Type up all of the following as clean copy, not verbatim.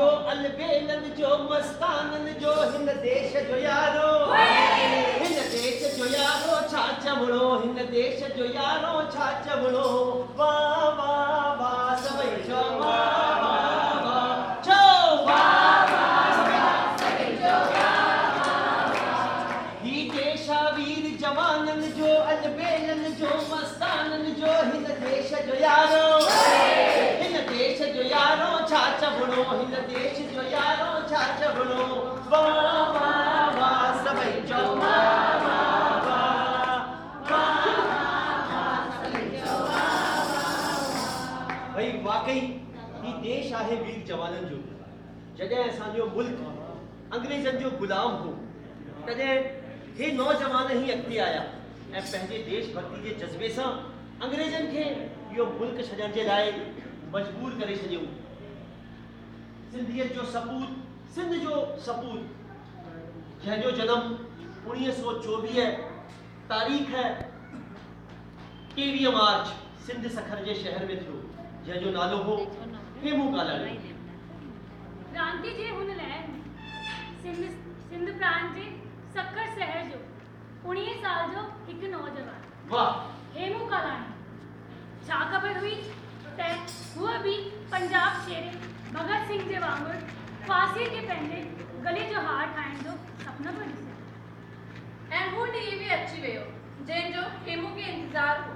जो अलबेलन जो मस्तानन जो हिन देश जो यारो हिन देश जो यारो छा चवणो हिन देश जो यारो छा चवणो वाह वाह वाह सभई चो वाह वाह वाह चो वाह वाह सभई चो ही देशा वीर जवानन जो अलबेलन जो मस्तानन जो हिन देश जो यारो हिन देश जो यारो छा चवणो हिन देश जो यारो छा चवणो वाह वाह वाह सभई चो वाह वाह वाह वाह सभई चो वाह भाई वाकई ही देश आहे वीर जवानन जो जॾहिं असांजो मुल्क अंग्रेज़नि जो गुलाम हो तॾहिं हे नौजवान ही अॻिते आया ऐं पंहिंजे देश भक्ति जे जज़्बे सां अंग्रेज़नि खे इहो मुल्क छॾण जे लाइ मजबूर करे छॾियो सिंधियत जो सपूत सिंध जो सपूत जंहिंजो जनम 1924 तारीख़ 23 मार्च सिंध सखर जे शहर में थियो जंहिंजो नालो हो हेमू कालाणी क्रांति जे हुन लहर में सिंध प्रांत जे सखर शहर जो 19 साल जो हिकु नौजवान वाह हेमू कालाणी छा ख़बर हुई त हूअ बि पंजाब शेरे भगत सिंह जे वांगुरु फांसी ते पंहिंजे गले जो हार ठाहिण जो सपनो पियो ॾिसे ऐं हू ॾींहुं बि अची वियो जंहिंजो हेमू खे इंतज़ारु हो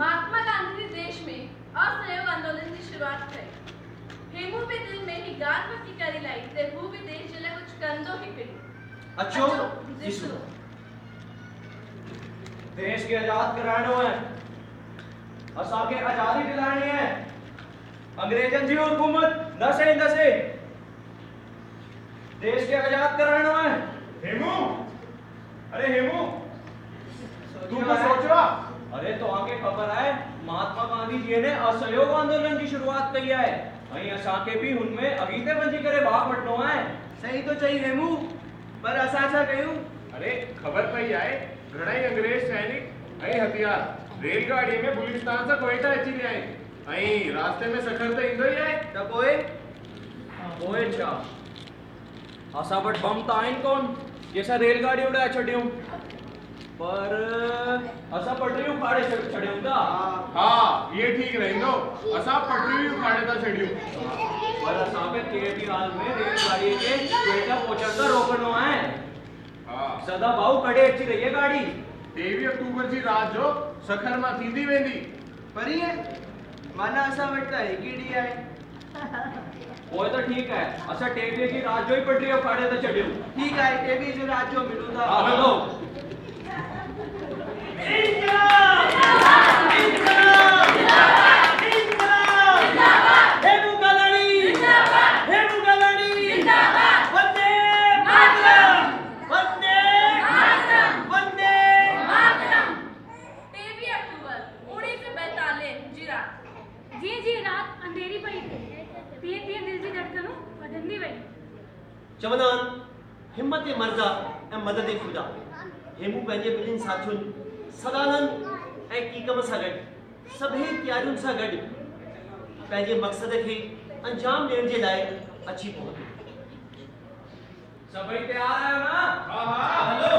महात्मा गांधी ने देश में असहयोग आंदोलन की शुरुआत कई हेमू भी दिल में ही गान पक्की करी लाई ते हू भी देश जे लाइ कुछ कंदो हिकड़ी अचो ॾिसो देश के आजाद कराइणो है असांखे आजादी दिलाइणी है अंग्रेजन जी हुकूमत न सही देश के आजाद कराइणो है हेमू अरे हेमू तू क्या तो है? सोचो अरे तो आगे खबर है महात्मा गांधी जी ने असहयोग आंदोलन की शुरुआत कई है ऐं असांखे भी उनमें अॻिते वञी करे भाग वठणो है सही तो चई हेमू पर असां छा कयूं अरे खबर पई आहे घणाई अंग्रेज सैनिक ऐं हथियार रेलगाड़ी में बुलिस्तान से कोयटा अची विया आहिनि ऐं रास्ते में सखर त ईंदो ई आहे त पोइ पोइ छा असां वटि बम त आहिनि कोन जंहिंसां रेलगाड़ी उड़ाए छॾियूं पर असां पटरियूं फाड़े छॾियूं था हा ये ठीक रहंदो असां पटरियूं उखाड़े था छॾियूं पर असांखे कंहिं बि हाल में रेलगाड़ी खे कोयटा पहुचण खां रोकणो आहे हा सदा भाऊ कॾे अची रही है गाड़ी 23 अक्टूबर जी रात जो सखर मां थींदी वेंदी पर ईअं माना असां वटि त हिकु ई ॾींहुं आहे पोइ त ठीकु आहे असां 23 जी रात जो ई पटरी उखाड़े था छॾियूं ठीकु आहे 23 जो राति जो मिलूं था हा हलो हेमू कालाणी हेमू कालाणी वंदे मातरम वंदे मातरम वंदे 23 अक्टूबर 1942 जी रात जीअं जीअं राति अंधेरी पई तीअं तीअं दिलि जी धड़कनूं वधंदी वई चवंदा आहिनि हिम्मत मर्दा ऐं मदद ख़ुदा हेमू पंहिंजे ॿिन्हिनि साथियुनि सदानंद ऐं कीकम सां गॾु सभई तयारियुनि सां गॾु पंहिंजे मक़सद खे अंजाम ॾियण जे लाइ अची पहुतो सभई तैयार आहियो ना हा हा हलो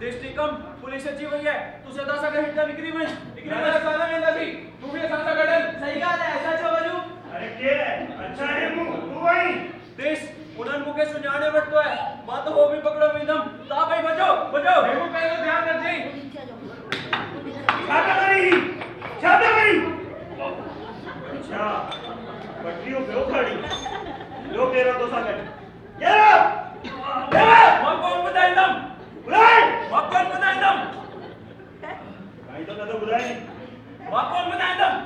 डिस्ट्रिक्ट पुलिस अची वई है तू सदा सां गॾु हितां निकिरी वञ सां वेंदासीं तू बि असां सां गॾु सही ॻाल्हि आहे असां छो वञूं अरे केर है अच्छा हेमू तू आई देश उन्हनि मूंखे सुञाणे वरितो आहे मां त हो बि पकड़ो वेंदुमि तव्हां भई बचो हेमू पहिरियों ध्यानु रखजई छा करी अच्छा पटरियों पे उखाड़ी लो केरा तो सा गए यार मां कौन ॿुधाईंदुमि बुलाए मां कौन ॿुधाईंदुमि भाई तो न तो बुलाए मां कौन ॿुधाईंदुमि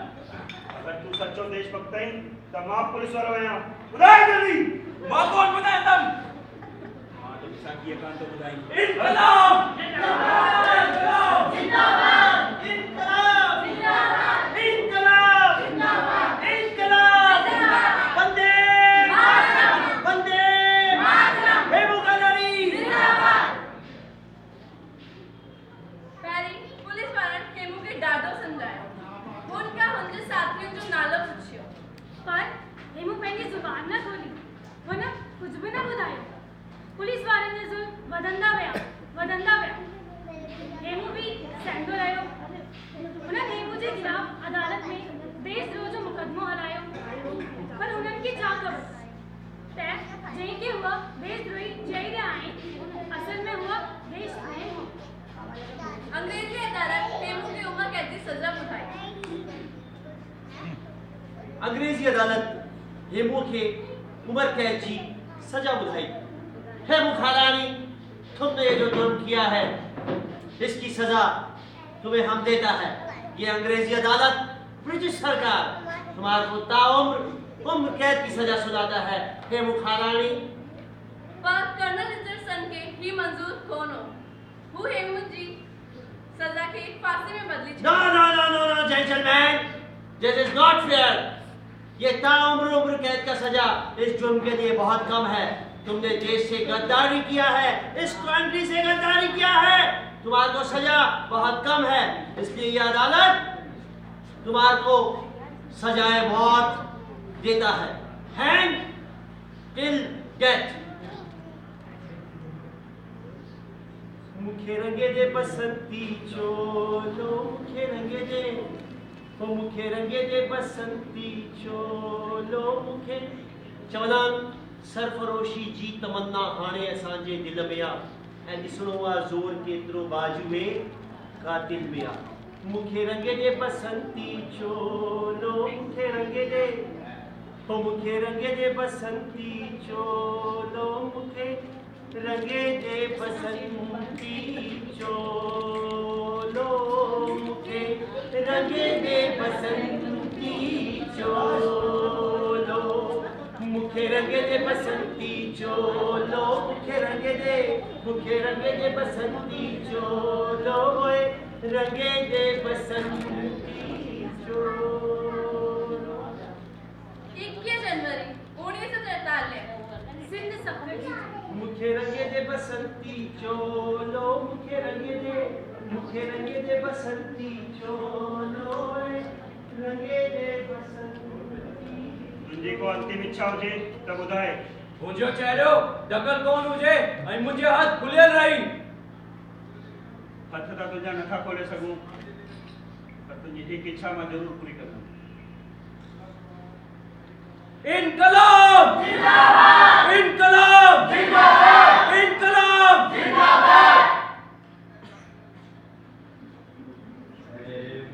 अगर तू सच्चो देशभक्त है तो मां पुलिस वालो आया बुलाए जल्दी मां कौन ॿुधाईंदुमि हां तो साकी कान तो बुलाई इनकलाब इंकलाब जिंदाबाद इंकलाब जिंदाबाद इंकलाब इंकलाब वंदे मातरम वंदे मातरम हेमू कालाणी पहले वधंदा विया हेमू भी सहंदो रहियो। हुननि हेमू जे खिलाफ अदालत में देशद्रोह जो मुकदमो हलायो, पर हुननि खे छा ख़बर त जंहिंखे हुआ देशद्रोही चई रहिया आहिनि असल में हुआ देशप्रेमी हो। अंग्रेजी अदालत हेमू की उम्र कैद की सजा ॿुधाई। अंग्रेजी अदालत हेमू खे उम्र कैद की सजा ॿुधाई। हेमू खालानी, तुमने ये जो जुर्म किया है इसकी सजा तुम्हें हम देता है। ये अंग्रेजी अदालत ब्रिटिश सरकार तुम्हारे को ताउम्र उम्र कैद की सजा सुनाता है। हेमू खालानी, पर कर्नल रिचर्डसन के ही मंजूर कौन हो हेमू जी सजा के फांसी में बदली no no no no no gentleman, this is not fair. ये उम्र कैद का सजा इस जुर्म के लिए बहुत कम है। तुमने देश से गद्दारी किया है, इस कंट्री से गद्दारी किया है, तुम्हारे को सजा बहुत कम है। इसलिए ये अदालत तुम्हारे को सजाए मौत देता है, हैंग टिल डेथ। मुखे रंगे दे बसंती चोलो, मुखे रंगे दे, ओ मुखे रंगे दे बसंती चोलो मुखे। चवलान सरफरोशी जी तमन्ना हाणे असांजे दिल में आ, ऐं ॾिसणो आहे ज़ोर केतिरो बाजुए कातिल में आ। मुखे रंगे दे बसंती चोलो, मुखे रंगे दे, ओ मुखे रंगे दे बसंती चोलो, मुखे रंगे दे बसंती चोलो, मुखे रंगे दे बसंती चोलो, मुखे रंगे दे बसंती चोलो, मुखे रंगे दे बसंती चोलो, ओए रंगे दे बसंती चोलो। 21 जनवरी 1943 सिंध सफर मुखे रंगे दे बसंती चोलो, मुखे रंगे दे बसंती चोलो, रंगे दे बसंती। तुंहिंजी को अंतिम इच्छा हुजे त ॿुधाए। मुंहिंजो चहिरो दकल कोन हुजे ऐं मुंहिंजे हथ खुलियल रही। हथ त तुंहिंजा नथा खोले सघूं, पर तुंहिंजी हिकु इच्छा मां ज़रूरु पूरी कंदुमि। इनकलाब जिंदाबाद, इनकलाब जिंदाबाद, इनकलाब जिंदाबाद।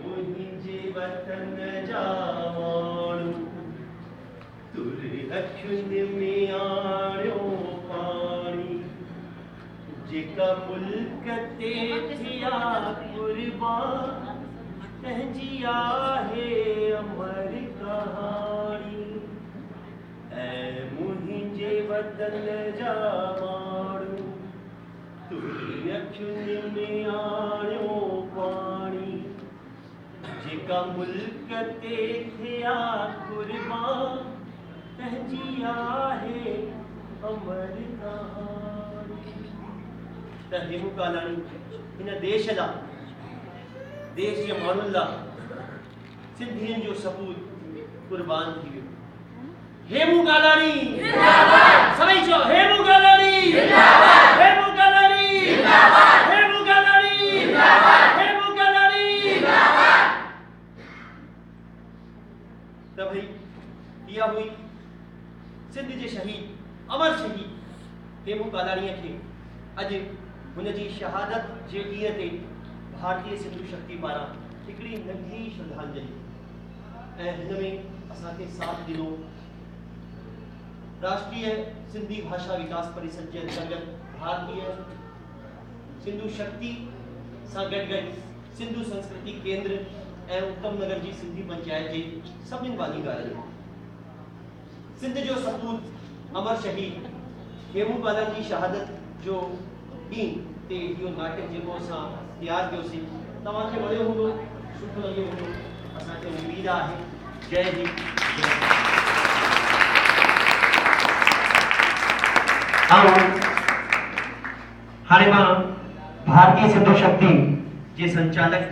मुंहिंजे वतन जा माण्हू तुर अखियुनि में आणियो पाणी, जेका मुल्क ते थिया कुर्बान तंहिंजी आहे अमर कहाणी। ऐं मुंहिंजे वतन जा माण्हू तुर अखियुनि में आणियो पाणी, जेका मुल्क ते थिया कुर्बान तंहिंजी आहे अमर कहाणी। त हेमू कालाणी हिन देश लाइ, देश जे माण्हुनि लाइ, सिंधियुनि जो सपूत कुर्बान थी वियो। हेमू कालाणी जिंदाबाद, सभई चओ हेमू कालाणी जिंदाबाद, हेमू कालाणी जिंदाबाद, हेमू कालाणी जिंदाबाद, हेमू कालाणी जिंदाबाद। त भई इहा हुई सिंध जे शहीद, अमर शहीद हेमू कालाणीअ खे अॼु हुन जी शहादत जे ॾींहं ते भारतीय सिंधु शक्ति पारां हिकिड़ी नंढी श्रद्धांजलि। ऐं हिन में असांखे साथ ॾिनो राष्ट्रीय सिंधी भाषा विकास परिषद के अंतर्गत भारतीय सिंधु शक्ति सां गॾु सिंधु संस्कृति केंद्र ऐं उत्तम नगर जी सिंधी पंचायत के सभिनी भागीदारनि। सिंध जो सपूत अमर शहीद हेमू कालाणी जी शहादत जो ॾींहुं ते इहो नाटक जेको असां तैयार कयोसीं तव्हांखे वणियो हूंदो, सुठो लॻियो हूंदो, असांखे उमेद आहे। जय हिंद। हाणे मां भारतीय सिंधु शक्ति जे संचालक